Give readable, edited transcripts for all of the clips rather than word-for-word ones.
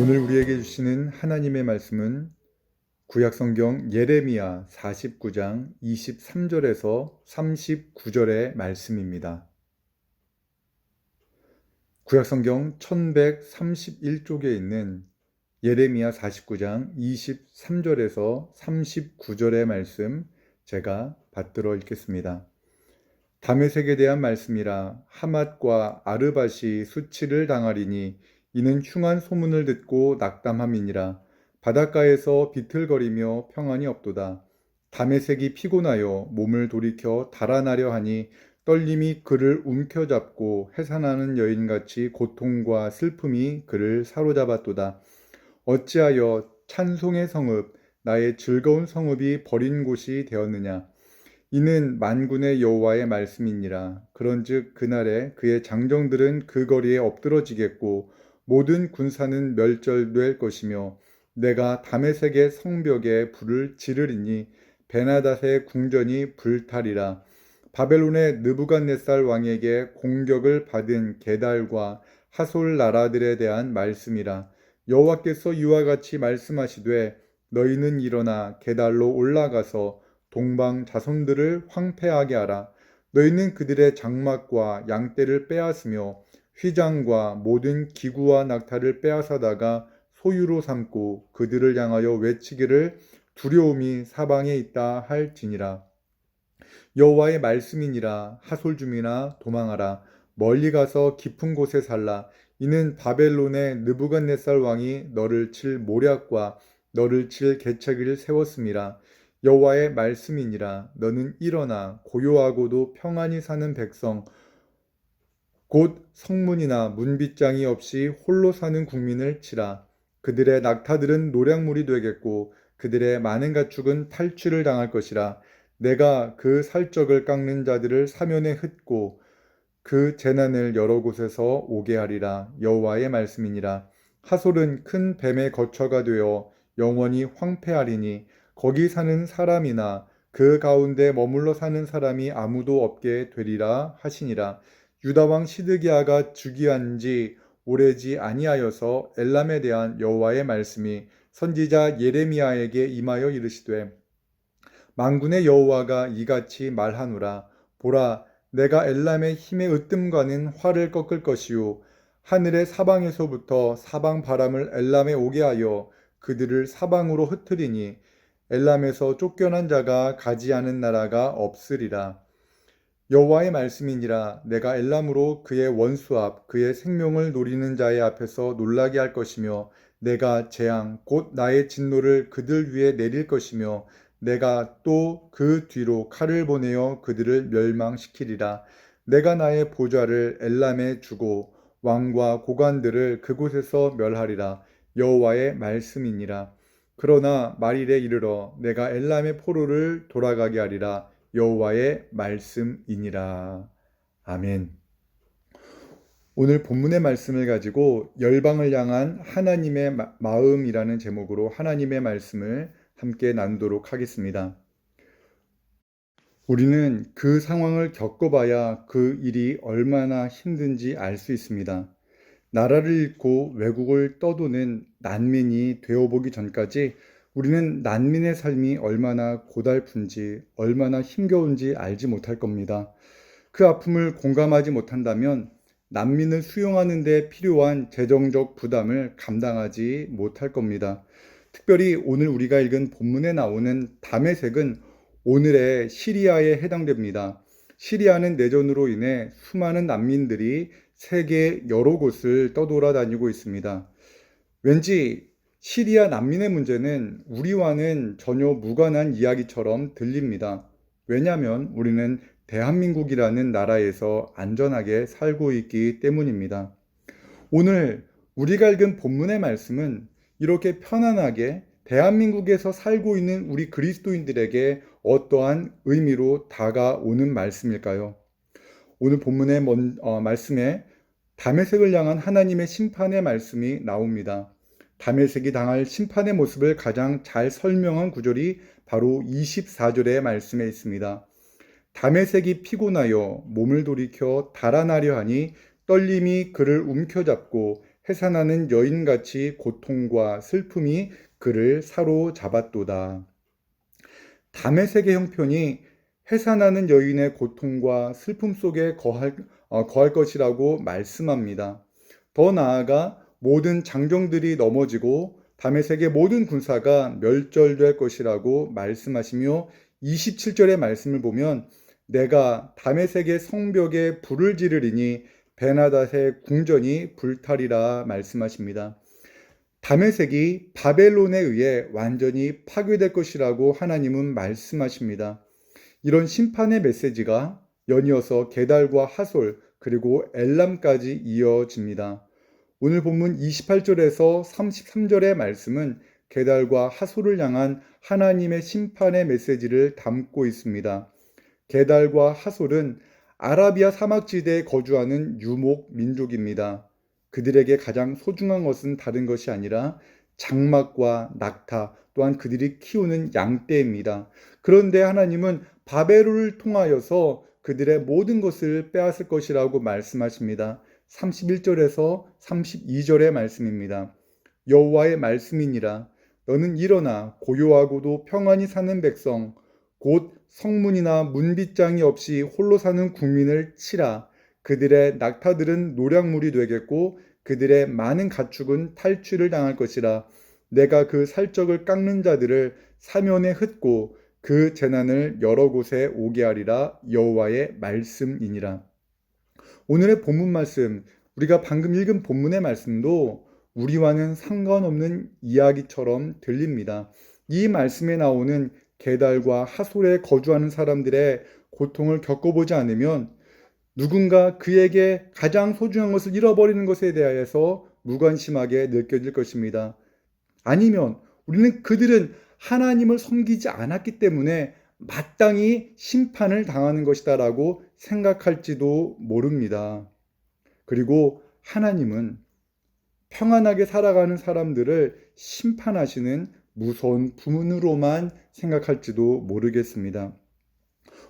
오늘 우리에게 주시는 하나님의 말씀은 구약성경 예레미야 49장 23절에서 39절의 말씀입니다. 구약성경 1131쪽에 있는 예레미야 49장 23절에서 39절의 말씀 제가 받들어 읽겠습니다. 다메섹에 대한 말씀이라. 하맛과 아르밧이 수치를 당하리니 이는 흉한 소문을 듣고 낙담함이니라. 바닷가에서 비틀거리며 평안이 없도다. 다메섹이 피곤하여 몸을 돌이켜 달아나려 하니 떨림이 그를 움켜잡고 해산하는 여인같이 고통과 슬픔이 그를 사로잡았도다. 어찌하여 찬송의 성읍, 나의 즐거운 성읍이 버린 곳이 되었느냐. 이는 만군의 여호와의 말씀이니라. 그런즉 그날에 그의 장정들은 그 거리에 엎드러지겠고 모든 군사는 멸절될 것이며 내가 다메섹의 성벽에 불을 지르리니 베나닷의 궁전이 불타리라. 바벨론의 느부갓네살 왕에게 공격을 받은 게달과 하솔 나라들에 대한 말씀이라. 여호와께서 이와 같이 말씀하시되 너희는 일어나 게달로 올라가서 동방 자손들을 황폐하게 하라. 너희는 그들의 장막과 양떼를 빼앗으며 휘장과 모든 기구와 낙타를 빼앗아다가 소유로 삼고 그들을 향하여 외치기를 두려움이 사방에 있다 할지니라. 여호와의 말씀이니라. 하솔줌이나 도망하라. 멀리 가서 깊은 곳에 살라. 이는 바벨론의 느부갓네살 왕이 너를 칠 모략과 너를 칠 개체기를 세웠음이라. 여호와의 말씀이니라. 너는 일어나 고요하고도 평안히 사는 백성 곧 성문이나 문빗장이 없이 홀로 사는 국민을 치라. 그들의 낙타들은 노략물이 되겠고 그들의 많은 가축은 탈취를 당할 것이라. 내가 그 살적을 깎는 자들을 사면에 흩고 그 재난을 여러 곳에서 오게 하리라. 여호와의 말씀이니라. 하솔은 큰 뱀의 거처가 되어 영원히 황폐하리니 거기 사는 사람이나 그 가운데 머물러 사는 사람이 아무도 없게 되리라 하시니라. 유다 왕 시드기야가 즉위한 지 오래지 아니하여서 엘람에 대한 여호와의 말씀이 선지자 예레미야에게 임하여 이르시되 만군의 여호와가 이같이 말하노라. 보라, 내가 엘람의 힘의 으뜸과는 활을 꺾을 것이요 하늘의 사방에서부터 사방 바람을 엘람에 오게 하여 그들을 사방으로 흩으리니 엘람에서 쫓겨난 자가 가지 않은 나라가 없으리라. 여호와의 말씀이니라. 내가 엘람으로 그의 원수 앞 그의 생명을 노리는 자의 앞에서 놀라게 할 것이며 내가 재앙 곧 나의 진노를 그들 위에 내릴 것이며 내가 또 그 뒤로 칼을 보내어 그들을 멸망시키리라. 내가 나의 보좌를 엘람에 주고 왕과 고관들을 그곳에서 멸하리라. 여호와의 말씀이니라. 그러나 말일에 이르러 내가 엘람의 포로를 돌아가게 하리라. 여호와의 말씀이니라. 아멘. 오늘 본문의 말씀을 가지고 열방을 향한 하나님의 마음이라는 제목으로 하나님의 말씀을 함께 나누도록 하겠습니다. 우리는 그 상황을 겪어봐야 그 일이 얼마나 힘든지 알 수 있습니다. 나라를 잃고 외국을 떠도는 난민이 되어보기 전까지 우리는 난민의 삶이 얼마나 고달픈지, 얼마나 힘겨운지 알지 못할 겁니다. 그 아픔을 공감하지 못한다면 난민을 수용하는 데 필요한 재정적 부담을 감당하지 못할 겁니다. 특별히 오늘 우리가 읽은 본문에 나오는 다메섹은 오늘의 시리아에 해당됩니다. 시리아는 내전으로 인해 수많은 난민들이 세계 여러 곳을 떠돌아다니고 있습니다. 왠지 시리아 난민의 문제는 우리와는 전혀 무관한 이야기처럼 들립니다. 왜냐하면 우리는 대한민국이라는 나라에서 안전하게 살고 있기 때문입니다. 오늘 우리가 읽은 본문의 말씀은 이렇게 편안하게 대한민국에서 살고 있는 우리 그리스도인들에게 어떠한 의미로 다가오는 말씀일까요? 오늘 본문의 말씀에 다메섹을 향한 하나님의 심판의 말씀이 나옵니다. 다메섹이 당할 심판의 모습을 가장 잘 설명한 구절이 바로 24절의 말씀에 있습니다. 다메섹이 피곤하여 몸을 돌이켜 달아나려 하니 떨림이 그를 움켜잡고 해산하는 여인같이 고통과 슬픔이 그를 사로잡았도다. 다메섹의 형편이 해산하는 여인의 고통과 슬픔 속에 거할 것이라고 말씀합니다. 더 나아가 모든 장정들이 넘어지고 다메섹의 모든 군사가 멸절될 것이라고 말씀하시며 27절의 말씀을 보면 내가 다메섹의 성벽에 불을 지르리니 베나닷의 궁전이 불타리라 말씀하십니다. 다메섹이 바벨론에 의해 완전히 파괴될 것이라고 하나님은 말씀하십니다. 이런 심판의 메시지가 연이어서 게달과 하솔 그리고 엘람까지 이어집니다. 오늘 본문 28절에서 33절의 말씀은 게달과 하솔을 향한 하나님의 심판의 메시지를 담고 있습니다. 게달과 하솔은 아라비아 사막지대에 거주하는 유목 민족입니다. 그들에게 가장 소중한 것은 다른 것이 아니라 장막과 낙타, 또한 그들이 키우는 양떼입니다. 그런데 하나님은 바벨론을 통하여서 그들의 모든 것을 빼앗을 것이라고 말씀하십니다. 31절에서 32절의 말씀입니다. 여호와의 말씀이니라. 너는 일어나 고요하고도 평안히 사는 백성, 곧 성문이나 문빗장이 없이 홀로 사는 국민을 치라. 그들의 낙타들은 노략물이 되겠고 그들의 많은 가축은 탈취를 당할 것이라. 내가 그 살적을 깎는 자들을 사면에 흩고 그 재난을 여러 곳에 오게 하리라. 여호와의 말씀이니라. 오늘의 본문 말씀, 우리가 방금 읽은 본문의 말씀도 우리와는 상관없는 이야기처럼 들립니다. 이 말씀에 나오는 게달과 하솔에 거주하는 사람들의 고통을 겪어보지 않으면 누군가 그에게 가장 소중한 것을 잃어버리는 것에 대하여서 무관심하게 느껴질 것입니다. 아니면 우리는 그들은 하나님을 섬기지 않았기 때문에 마땅히 심판을 당하는 것이다 라고 생각할지도 모릅니다. 그리고 하나님은 평안하게 살아가는 사람들을 심판하시는 무서운 분으로만 생각할지도 모르겠습니다.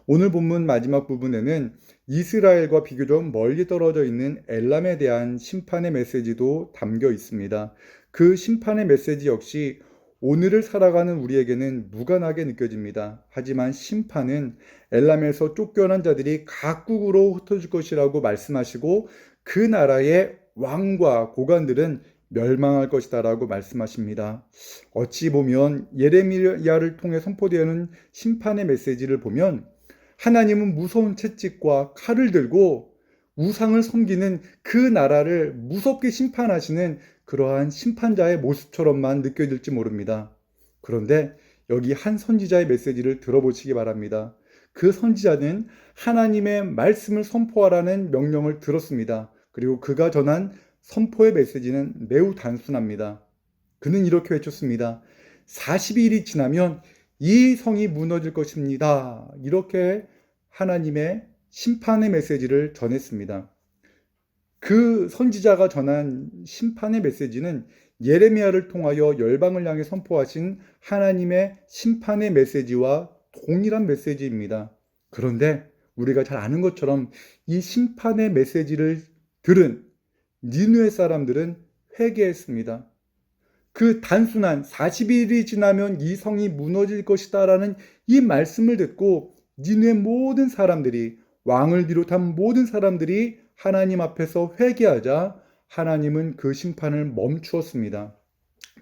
오늘 본문 마지막 부분에는 이스라엘과 비교적 멀리 떨어져 있는 엘람에 대한 심판의 메시지도 담겨 있습니다. 그 심판의 메시지 역시 오늘을 살아가는 우리에게는 무관하게 느껴집니다. 하지만 심판은 엘람에서 쫓겨난 자들이 각국으로 흩어질 것이라고 말씀하시고 그 나라의 왕과 고관들은 멸망할 것이다 라고 말씀하십니다. 어찌 보면 예레미야를 통해 선포되는 심판의 메시지를 보면 하나님은 무서운 채찍과 칼을 들고 우상을 섬기는 그 나라를 무섭게 심판하시는 그러한 심판자의 모습처럼만 느껴질지 모릅니다. 그런데 여기 한 선지자의 메시지를 들어보시기 바랍니다. 그 선지자는 하나님의 말씀을 선포하라는 명령을 들었습니다. 그리고 그가 전한 선포의 메시지는 매우 단순합니다. 그는 이렇게 외쳤습니다. 40일이 지나면 이 성이 무너질 것입니다. 이렇게 하나님의 심판의 메시지를 전했습니다. 그 선지자가 전한 심판의 메시지는 예레미야를 통하여 열방을 향해 선포하신 하나님의 심판의 메시지와 동일한 메시지입니다. 그런데 우리가 잘 아는 것처럼 이 심판의 메시지를 들은 니느웨 사람들은 회개했습니다. 그 단순한 40일이 지나면 이 성이 무너질 것이다 라는 이 말씀을 듣고 니느웨 모든 사람들이, 왕을 비롯한 모든 사람들이 하나님 앞에서 회개하자 하나님은 그 심판을 멈추었습니다.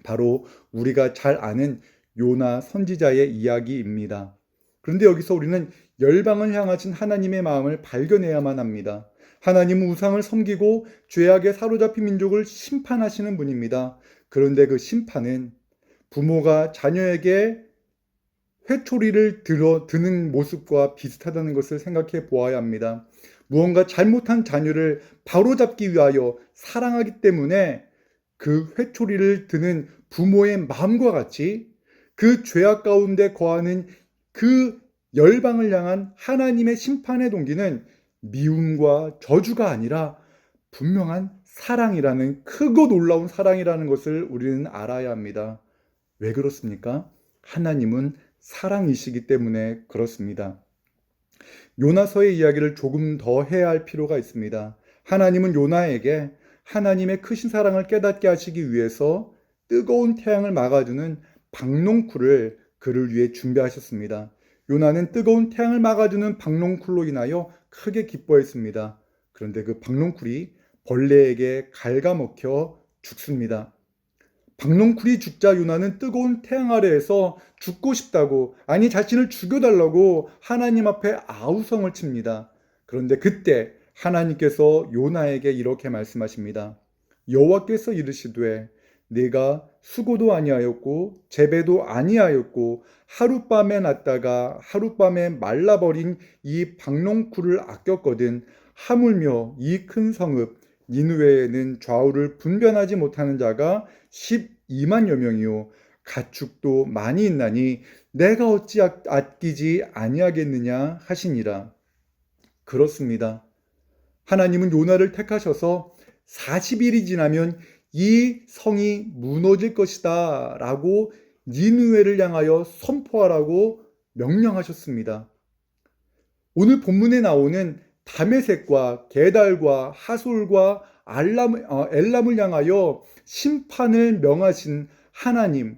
바로 우리가 잘 아는 요나 선지자의 이야기입니다. 그런데 여기서 우리는 열방을 향하신 하나님의 마음을 발견해야만 합니다. 하나님은 우상을 섬기고 죄악에 사로잡힌 민족을 심판하시는 분입니다. 그런데 그 심판은 부모가 자녀에게 회초리를 드는 모습과 비슷하다는 것을 생각해 보아야 합니다. 무언가 잘못한 자녀를 바로잡기 위하여 사랑하기 때문에 그 회초리를 드는 부모의 마음과 같이 그 죄악 가운데 거하는 그 열방을 향한 하나님의 심판의 동기는 미움과 저주가 아니라 분명한 사랑이라는, 크고 놀라운 사랑이라는 것을 우리는 알아야 합니다. 왜 그렇습니까? 하나님은 사랑이시기 때문에 그렇습니다. 요나서의 이야기를 조금 더 해야 할 필요가 있습니다. 하나님은 요나에게 하나님의 크신 사랑을 깨닫게 하시기 위해서 뜨거운 태양을 막아주는 박농쿨을 그를 위해 준비하셨습니다. 요나는 뜨거운 태양을 막아주는 박농쿨로 인하여 크게 기뻐했습니다. 그런데 그 박농쿨이 벌레에게 갉아먹혀 죽습니다. 박농쿨이 죽자 요나는 뜨거운 태양 아래에서 죽고 싶다고, 아니 자신을 죽여달라고 하나님 앞에 아우성을 칩니다. 그런데 그때 하나님께서 요나에게 이렇게 말씀하십니다. 여호와께서 이르시되 네가 수고도 아니하였고 재배도 아니하였고 하룻밤에 났다가 하룻밤에 말라버린 이 박농쿨을 아꼈거든 하물며 이 큰 성읍 니느웨에는 좌우를 분변하지 못하는 자가 12만여 명이요 가축도 많이 있나니 내가 어찌 아끼지 아니하겠느냐 하시니라. 그렇습니다. 하나님은 요나를 택하셔서 40일이 지나면 이 성이 무너질 것이다 라고 니느웨를 향하여 선포하라고 명령하셨습니다. 오늘 본문에 나오는 다메섹과 게달과 하솔과 엘람을 향하여 심판을 명하신 하나님,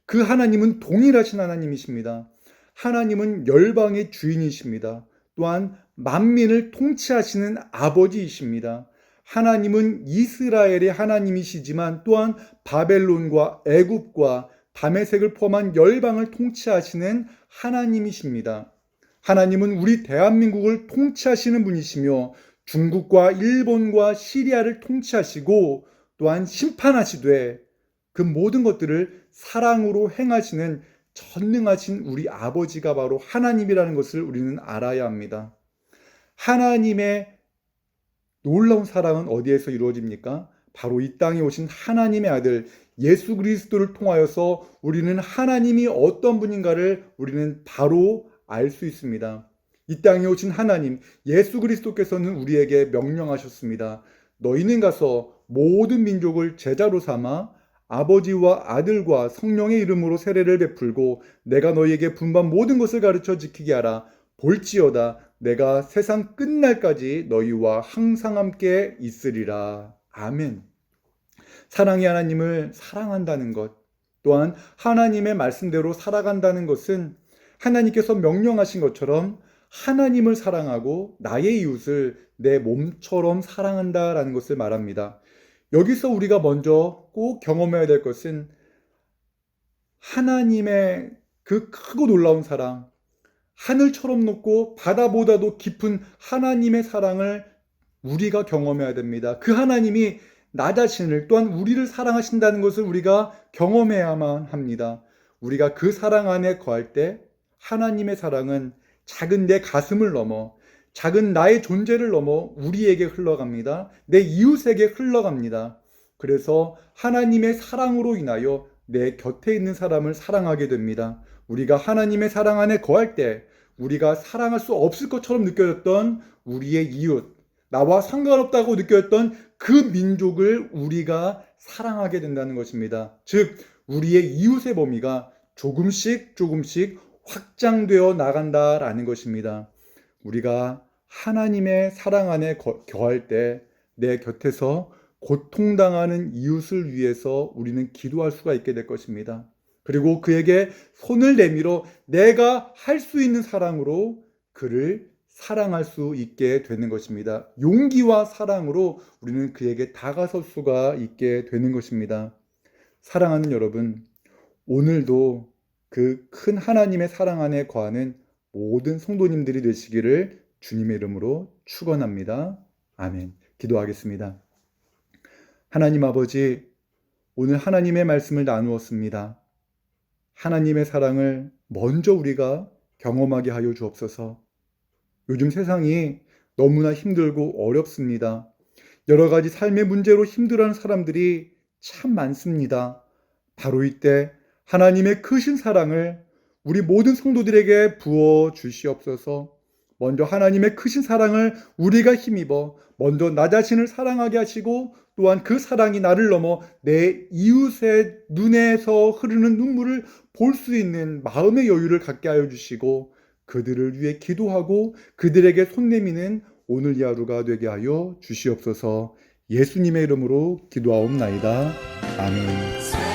그 하나님은 동일하신 하나님이십니다. 하나님은 열방의 주인이십니다. 또한 만민을 통치하시는 아버지이십니다. 하나님은 이스라엘의 하나님이시지만 또한 바벨론과 애굽과 다메섹을 포함한 열방을 통치하시는 하나님이십니다. 하나님은 우리 대한민국을 통치하시는 분이시며 중국과 일본과 시리아를 통치하시고 또한 심판하시되 그 모든 것들을 사랑으로 행하시는 전능하신 우리 아버지가 바로 하나님이라는 것을 우리는 알아야 합니다. 하나님의 놀라운 사랑은 어디에서 이루어집니까? 바로 이 땅에 오신 하나님의 아들 예수 그리스도를 통하여서 우리는 하나님이 어떤 분인가를 우리는 바로 알 수 있습니다. 이 땅에 오신 하나님 예수 그리스도께서는 우리에게 명령하셨습니다. 너희는 가서 모든 민족을 제자로 삼아 아버지와 아들과 성령의 이름으로 세례를 베풀고 내가 너희에게 분반 모든 것을 가르쳐 지키게 하라. 볼지어다 내가 세상 끝날까지 너희와 항상 함께 있으리라. 아멘. 사랑의 하나님을 사랑한다는 것, 또한 하나님의 말씀대로 살아간다는 것은 하나님께서 명령하신 것처럼 하나님을 사랑하고 나의 이웃을 내 몸처럼 사랑한다라는 것을 말합니다. 여기서 우리가 먼저 꼭 경험해야 될 것은 하나님의 그 크고 놀라운 사랑, 하늘처럼 높고 바다보다도 깊은 하나님의 사랑을 우리가 경험해야 됩니다. 그 하나님이 나 자신을 또한 우리를 사랑하신다는 것을 우리가 경험해야만 합니다. 우리가 그 사랑 안에 거할 때 하나님의 사랑은 작은 내 가슴을 넘어 작은 나의 존재를 넘어 우리에게 흘러갑니다. 내 이웃에게 흘러갑니다. 그래서 하나님의 사랑으로 인하여 내 곁에 있는 사람을 사랑하게 됩니다. 우리가 하나님의 사랑 안에 거할 때 우리가 사랑할 수 없을 것처럼 느껴졌던 우리의 이웃, 나와 상관없다고 느꼈던 그 민족을 우리가 사랑하게 된다는 것입니다. 즉 우리의 이웃의 범위가 조금씩 확장되어 나간다라는 것입니다. 우리가 하나님의 사랑 안에 거할 때 내 곁에서 고통당하는 이웃을 위해서 우리는 기도할 수가 있게 될 것입니다. 그리고 그에게 손을 내밀어 내가 할 수 있는 사랑으로 그를 사랑할 수 있게 되는 것입니다. 용기와 사랑으로 우리는 그에게 다가설 수가 있게 되는 것입니다. 사랑하는 여러분, 오늘도 그 큰 하나님의 사랑 안에 거하는 모든 성도님들이 되시기를 주님의 이름으로 축원합니다. 아멘. 기도하겠습니다. 하나님 아버지, 오늘 하나님의 말씀을 나누었습니다. 하나님의 사랑을 먼저 우리가 경험하게 하여 주옵소서. 요즘 세상이 너무나 힘들고 어렵습니다. 여러 가지 삶의 문제로 힘들어하는 사람들이 참 많습니다. 바로 이때 하나님의 크신 사랑을 우리 모든 성도들에게 부어 주시옵소서. 먼저 하나님의 크신 사랑을 우리가 힘입어 먼저 나 자신을 사랑하게 하시고 또한 그 사랑이 나를 넘어 내 이웃의 눈에서 흐르는 눈물을 볼 수 있는 마음의 여유를 갖게 하여 주시고 그들을 위해 기도하고 그들에게 손 내미는 오늘 이 하루가 되게 하여 주시옵소서. 예수님의 이름으로 기도하옵나이다. 아멘.